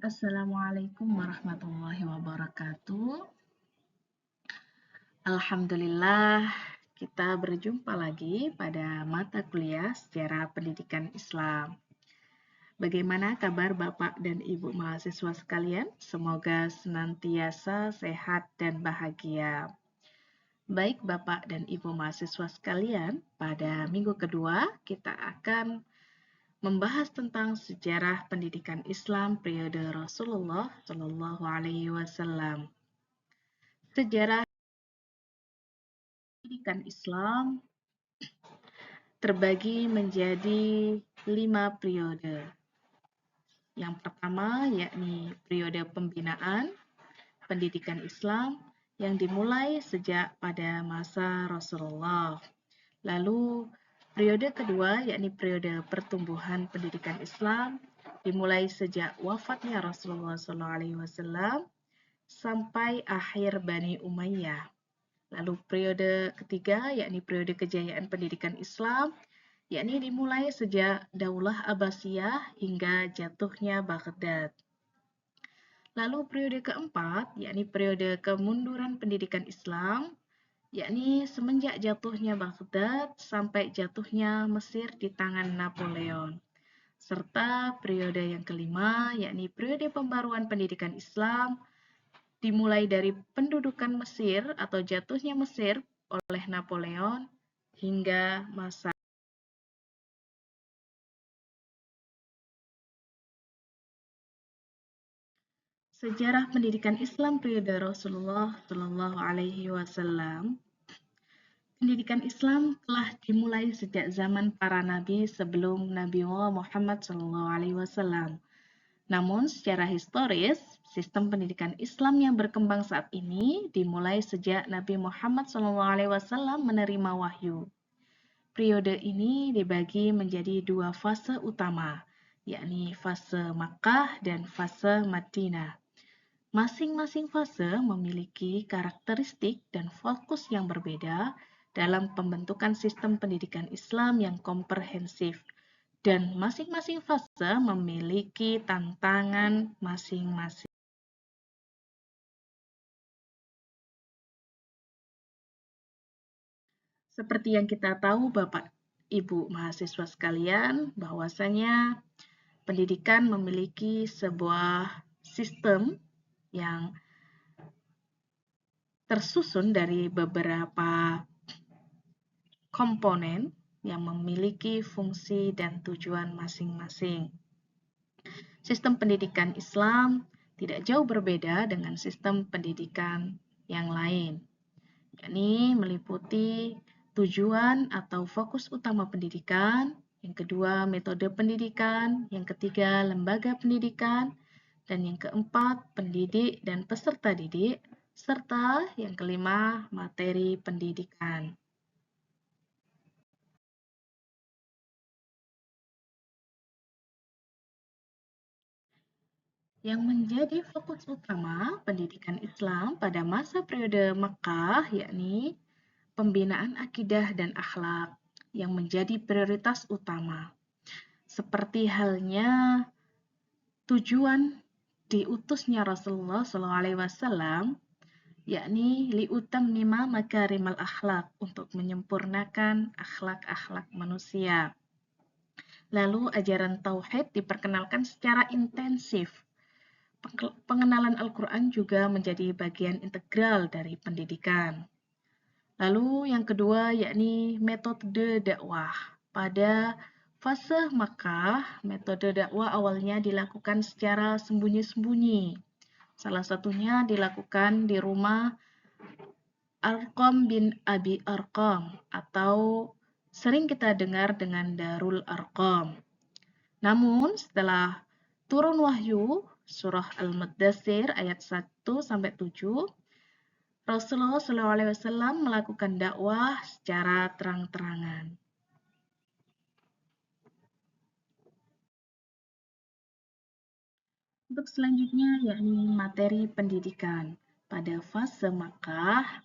Assalamualaikum warahmatullahi wabarakatuh. Alhamdulillah, kita berjumpa lagi pada mata kuliah Sejarah Pendidikan Islam. Bagaimana kabar Bapak dan Ibu mahasiswa sekalian? Semoga senantiasa sehat dan bahagia. Baik Bapak dan Ibu mahasiswa sekalian, pada minggu kedua kita akan membahas tentang sejarah pendidikan Islam periode Rasulullah Shallallahu Alaihi Wasallam. Sejarah pendidikan Islam terbagi menjadi 5 periode. Yang pertama yakni periode pembinaan pendidikan Islam yang dimulai sejak pada masa Rasulullah. Lalu periode kedua yakni periode pertumbuhan pendidikan Islam dimulai sejak wafatnya Rasulullah SAW sampai akhir Bani Umayyah. Lalu periode ketiga yakni periode kejayaan pendidikan Islam yakni dimulai sejak Daulah Abbasiyah hingga jatuhnya Baghdad. Lalu periode keempat yakni periode kemunduran pendidikan Islam yakni semenjak jatuhnya Baghdad sampai jatuhnya Mesir di tangan Napoleon. Serta periode yang kelima yakni periode pembaruan pendidikan Islam dimulai dari pendudukan Mesir atau jatuhnya Mesir oleh Napoleon hingga masa sejarah pendidikan Islam periode Rasulullah Shallallahu Alaihi Wasallam. Pendidikan Islam telah dimulai sejak zaman para nabi sebelum Nabi Muhammad Shallallahu Alaihi Wasallam. Namun secara historis, sistem pendidikan Islam yang berkembang saat ini dimulai sejak Nabi Muhammad SAW menerima wahyu. Periode ini dibagi menjadi dua fase utama, yakni fase Makkah dan fase Madinah. Masing-masing fase memiliki karakteristik dan fokus yang berbeda dalam pembentukan sistem pendidikan Islam yang komprehensif, dan masing-masing fase memiliki tantangan masing-masing. Seperti yang kita tahu Bapak Ibu mahasiswa sekalian, bahwasanya pendidikan memiliki sebuah sistem yang tersusun dari beberapa komponen yang memiliki fungsi dan tujuan masing-masing. Sistem pendidikan Islam tidak jauh berbeda dengan sistem pendidikan yang lain, yakni meliputi tujuan atau fokus utama pendidikan, yang kedua metode pendidikan, yang ketiga lembaga pendidikan, dan yang keempat pendidik dan peserta didik, serta yang kelima materi pendidikan. Yang menjadi fokus utama pendidikan Islam pada masa periode Makkah yakni pembinaan akidah dan akhlak yang menjadi prioritas utama. Seperti halnya tujuan diutusnya Rasulullah SAW yakni liutammima makarimal akhlak, untuk menyempurnakan akhlak-akhlak manusia. Lalu ajaran tauhid diperkenalkan secara intensif. Pengenalan Al-Quran juga menjadi bagian integral dari pendidikan. Lalu yang kedua yakni metode dakwah. Pada fase Makkah, metode dakwah awalnya dilakukan secara sembunyi-sembunyi. Salah satunya dilakukan di rumah Arqam bin Abi Arqam atau sering kita dengar dengan Darul Arqam. Namun setelah turun wahyu surah Al-Muddatsir ayat 1-7, Rasulullah SAW melakukan dakwah secara terang-terangan. Untuk selanjutnya yakni materi pendidikan. Pada fase Makkah,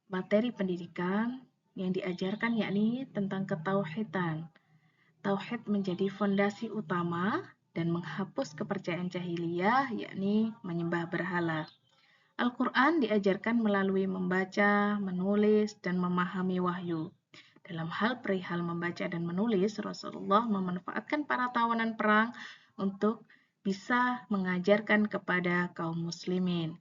materi pendidikan yang diajarkan yakni tentang ketauhidan. Tauhid menjadi fondasi utama dan menghapus kepercayaan jahiliyah, yakni menyembah berhala. Al-Quran diajarkan melalui membaca, menulis, dan memahami wahyu. Dalam hal perihal membaca dan menulis, Rasulullah memanfaatkan para tawanan perang untuk bisa mengajarkan kepada kaum muslimin.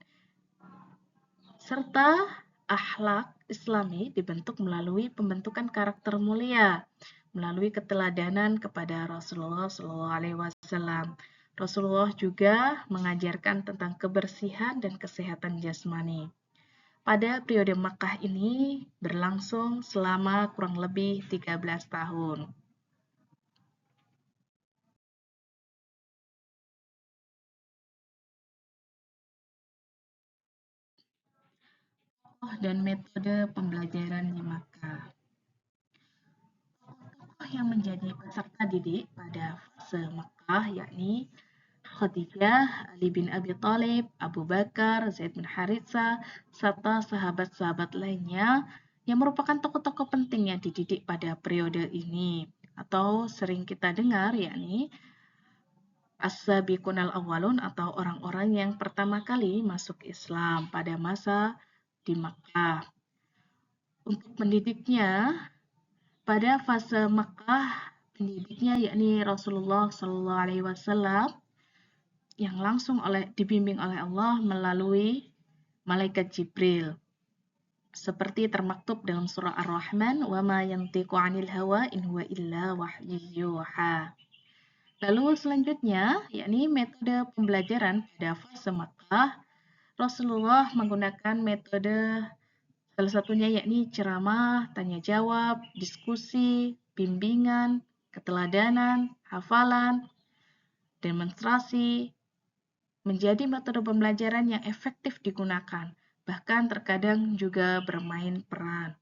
Serta akhlak Islami dibentuk melalui pembentukan karakter mulia, melalui keteladanan kepada Rasulullah SAW. Rasulullah juga mengajarkan tentang kebersihan dan kesehatan jasmani. Pada periode Makkah ini berlangsung selama kurang lebih 13 tahun. Dan metode pembelajaran di Makkah. Tokoh yang menjadi peserta didik pada fase Makkah yakni Khadijah, Ali bin Abi Thalib, Abu Bakar, Zaid bin Haritsa, serta sahabat-sahabat lainnya yang merupakan tokoh-tokoh penting yang dididik pada periode ini, atau sering kita dengar yakni As-Sabiqun al-Awwalun atau orang-orang yang pertama kali masuk Islam pada masa di Makkah. Untuk pendidiknya, pada fase Makkah, pendidiknya yakni Rasulullah SAW yang langsung dibimbing oleh Allah melalui malaikat Jibril. Seperti termaktub dalam surah Ar-Rahman, "Wa ma yantiqu 'anil hawa in huwa illa wahyu yuha." Lalu selanjutnya, yakni metode pembelajaran pada fase Makkah, Rasulullah menggunakan metode salah satunya yakni ceramah, tanya jawab, diskusi, bimbingan, keteladanan, hafalan, demonstrasi, menjadi metode pembelajaran yang efektif digunakan, bahkan terkadang juga bermain peran.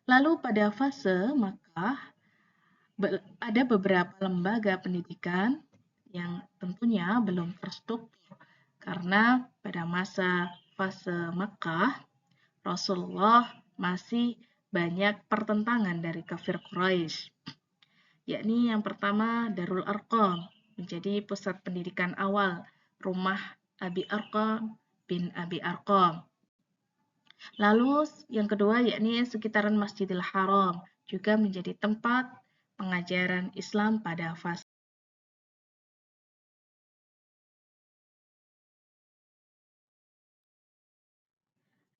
Lalu pada fase Makkah, ada beberapa lembaga pendidikan yang tentunya belum terstruktur karena pada masa fase Makkah, Rasulullah masih banyak pertentangan dari kafir Quraisy. Yakni yang pertama Darul Arqam, menjadi pusat pendidikan awal rumah Abi Arqam bin Abi Arqam. Lalu yang kedua yakni sekitaran Masjidil Haram, juga menjadi tempat pengajaran Islam pada fase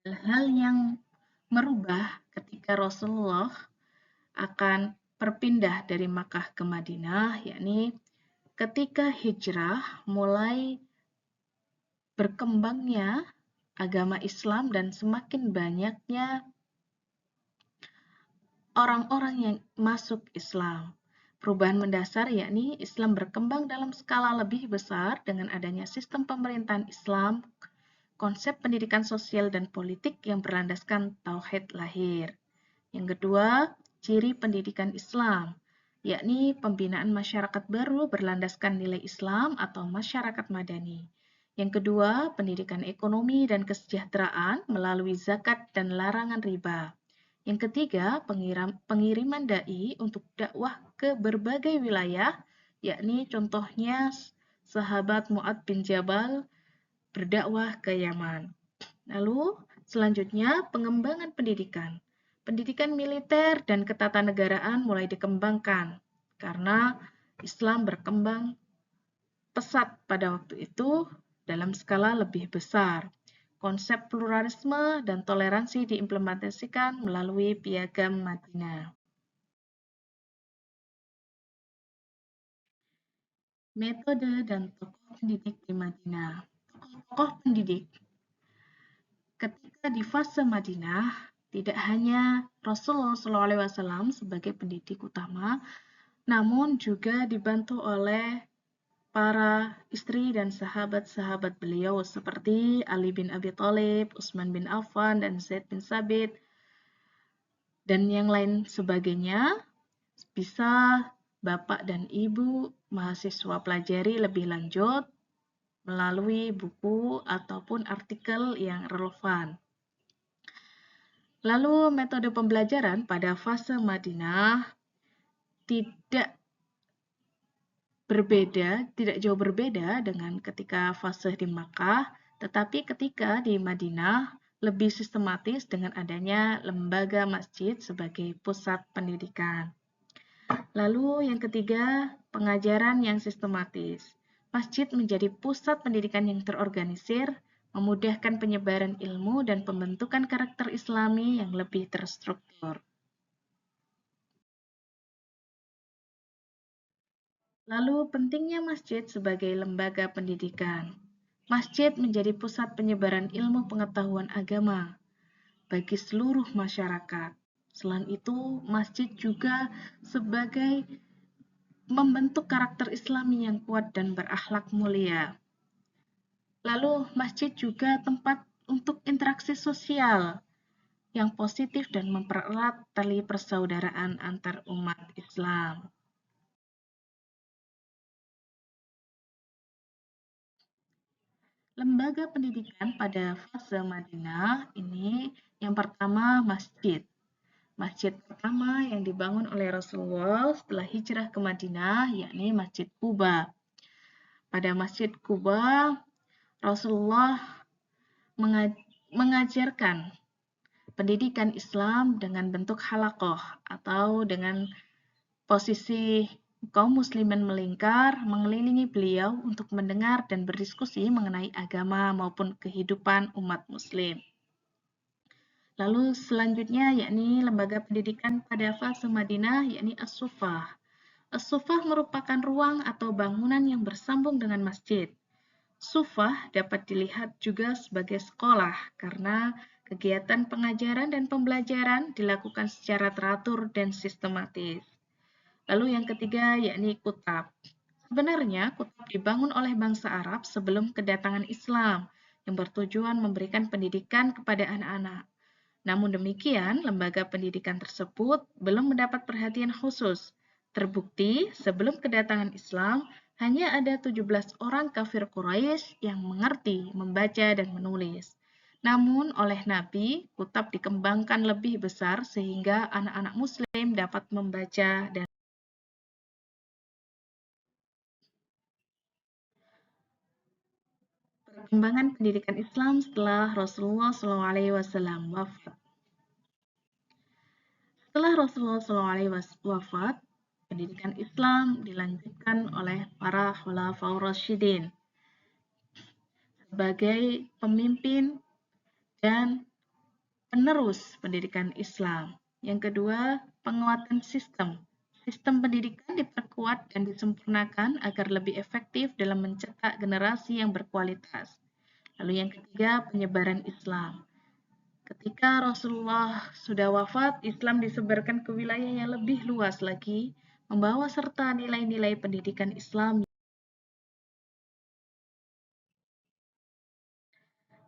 hal yang merubah ketika Rasulullah akan berpindah dari Makkah ke Madinah, yakni ketika hijrah mulai berkembangnya agama Islam dan semakin banyaknya orang-orang yang masuk Islam. Perubahan mendasar yakni Islam berkembang dalam skala lebih besar dengan adanya sistem pemerintahan Islam, konsep pendidikan sosial dan politik yang berlandaskan tauhid lahir. Yang kedua, ciri pendidikan Islam, yakni pembinaan masyarakat baru berlandaskan nilai Islam atau masyarakat madani. Yang kedua, pendidikan ekonomi dan kesejahteraan melalui zakat dan larangan riba. Yang ketiga, pengiriman dai untuk dakwah ke berbagai wilayah, yakni contohnya sahabat Mu'ad bin Jabal berdakwah ke Yaman. Lalu, selanjutnya pengembangan pendidikan. Pendidikan militer dan ketatanegaraan mulai dikembangkan karena Islam berkembang pesat pada waktu itu dalam skala lebih besar. Konsep pluralisme dan toleransi diimplementasikan melalui Piagam Madinah. Metode dan tokoh pendidik di Madinah. Tokoh pendidik ketika di fase Madinah, tidak hanya Rasulullah SAW sebagai pendidik utama, namun juga dibantu oleh para istri dan sahabat-sahabat beliau seperti Ali bin Abi Thalib, Utsman bin Affan, dan Zaid bin Sabit, dan yang lain sebagainya. Bisa Bapak dan Ibu mahasiswa pelajari lebih lanjut melalui buku ataupun artikel yang relevan. Lalu metode pembelajaran pada fase Madinah tidak tidak jauh berbeda dengan ketika fase di Makkah, tetapi ketika di Madinah lebih sistematis dengan adanya lembaga masjid sebagai pusat pendidikan. Lalu yang ketiga, pengajaran yang sistematis. Masjid menjadi pusat pendidikan yang terorganisir, memudahkan penyebaran ilmu dan pembentukan karakter Islami yang lebih terstruktur. Lalu pentingnya masjid sebagai lembaga pendidikan. Masjid menjadi pusat penyebaran ilmu pengetahuan agama bagi seluruh masyarakat. Selain itu, masjid juga sebagai membentuk karakter Islami yang kuat dan berakhlak mulia. Lalu, masjid juga tempat untuk interaksi sosial yang positif dan mempererat tali persaudaraan antar umat Islam. Lembaga pendidikan pada fase Madinah ini yang pertama masjid. Masjid pertama yang dibangun oleh Rasulullah setelah hijrah ke Madinah yakni Masjid Quba. Pada Masjid Quba, Rasulullah mengajarkan pendidikan Islam dengan bentuk halakoh atau dengan posisi kaum muslimin melingkar mengelilingi beliau untuk mendengar dan berdiskusi mengenai agama maupun kehidupan umat muslim. Lalu selanjutnya yakni lembaga pendidikan pada fase Madinah yakni As-Sufah. As-Sufah merupakan ruang atau bangunan yang bersambung dengan masjid. Sufah dapat dilihat juga sebagai sekolah karena kegiatan pengajaran dan pembelajaran dilakukan secara teratur dan sistematis. Lalu yang ketiga yakni kutab. Sebenarnya kutab dibangun oleh bangsa Arab sebelum kedatangan Islam yang bertujuan memberikan pendidikan kepada anak-anak. Namun demikian, lembaga pendidikan tersebut belum mendapat perhatian khusus. Terbukti, sebelum kedatangan Islam, hanya ada 17 orang kafir Quraisy yang mengerti membaca dan menulis. Namun oleh Nabi, kutab dikembangkan lebih besar sehingga anak-anak Muslim dapat membaca dan perkembangan pendidikan Islam setelah Rasulullah SAW wafat. Setelah Rasulullah SAW wafat, pendidikan Islam dilanjutkan oleh para Khulafaur Rasyidin sebagai pemimpin dan penerus pendidikan Islam. Yang kedua, penguatan sistem. Sistem pendidikan diperkuat dan disempurnakan agar lebih efektif dalam mencetak generasi yang berkualitas. Lalu yang ketiga, penyebaran Islam. Ketika Rasulullah sudah wafat, Islam disebarkan ke wilayah yang lebih luas lagi, membawa serta nilai-nilai pendidikan Islam.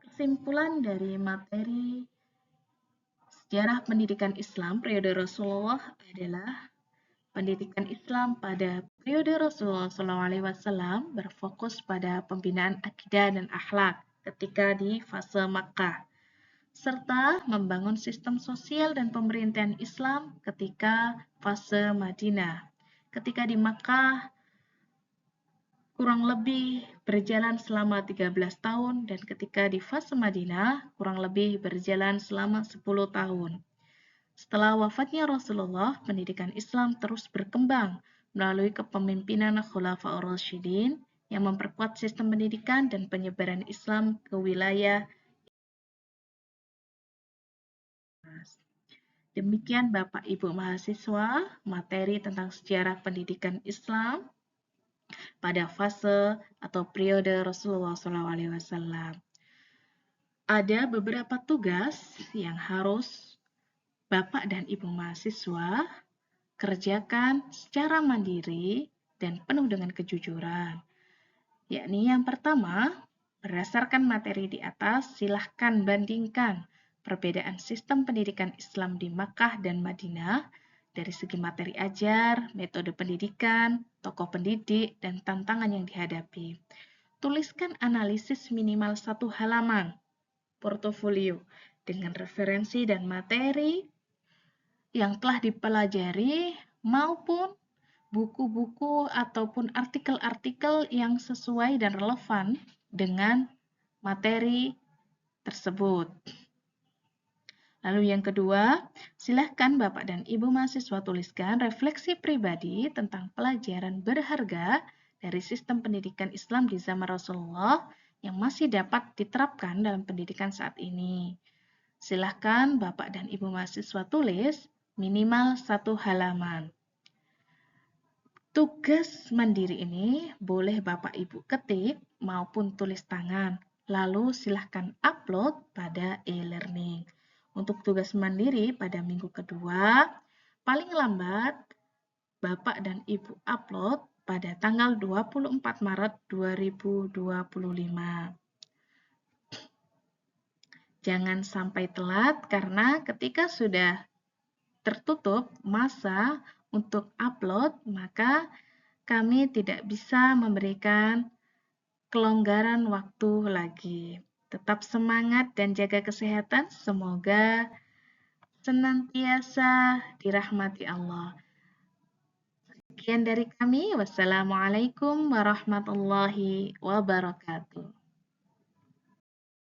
Kesimpulan dari materi sejarah pendidikan Islam periode Rasulullah adalah pendidikan Islam pada periode Rasulullah SAW berfokus pada pembinaan akidah dan akhlak ketika di fase Makkah, serta membangun sistem sosial dan pemerintahan Islam ketika fase Madinah. Ketika di Makkah, kurang lebih berjalan selama 13 tahun dan ketika di fase Madinah, kurang lebih berjalan selama 10 tahun. Setelah wafatnya Rasulullah, pendidikan Islam terus berkembang melalui kepemimpinan Khulafaur Rasyidin yang memperkuat sistem pendidikan dan penyebaran Islam ke wilayah. Demikian Bapak Ibu mahasiswa, materi tentang sejarah pendidikan Islam pada fase atau periode Rasulullah SAW. Ada beberapa tugas yang harus Bapak dan Ibu mahasiswa kerjakan secara mandiri dan penuh dengan kejujuran. Yakni yang pertama, berdasarkan materi di atas, silahkan bandingkan perbedaan sistem pendidikan Islam di Makkah dan Madinah dari segi materi ajar, metode pendidikan, tokoh pendidik, dan tantangan yang dihadapi. Tuliskan analisis minimal 1 halaman portofolio dengan referensi dan materi yang telah dipelajari maupun buku-buku ataupun artikel-artikel yang sesuai dan relevan dengan materi tersebut. Lalu yang kedua, silahkan Bapak dan Ibu mahasiswa tuliskan refleksi pribadi tentang pelajaran berharga dari sistem pendidikan Islam di zaman Rasulullah yang masih dapat diterapkan dalam pendidikan saat ini. Silahkan Bapak dan Ibu mahasiswa tulis minimal 1 halaman. Tugas mandiri ini boleh Bapak Ibu ketik maupun tulis tangan, lalu silahkan upload pada e-learning. Untuk tugas mandiri pada minggu kedua, paling lambat Bapak dan Ibu upload pada tanggal 24 Maret 2025. Jangan sampai telat karena ketika sudah tertutup masa untuk upload, maka kami tidak bisa memberikan kelonggaran waktu lagi. Tetap semangat dan jaga kesehatan. Semoga senantiasa dirahmati Allah. Sekian dari kami. Wassalamualaikum warahmatullahi wabarakatuh.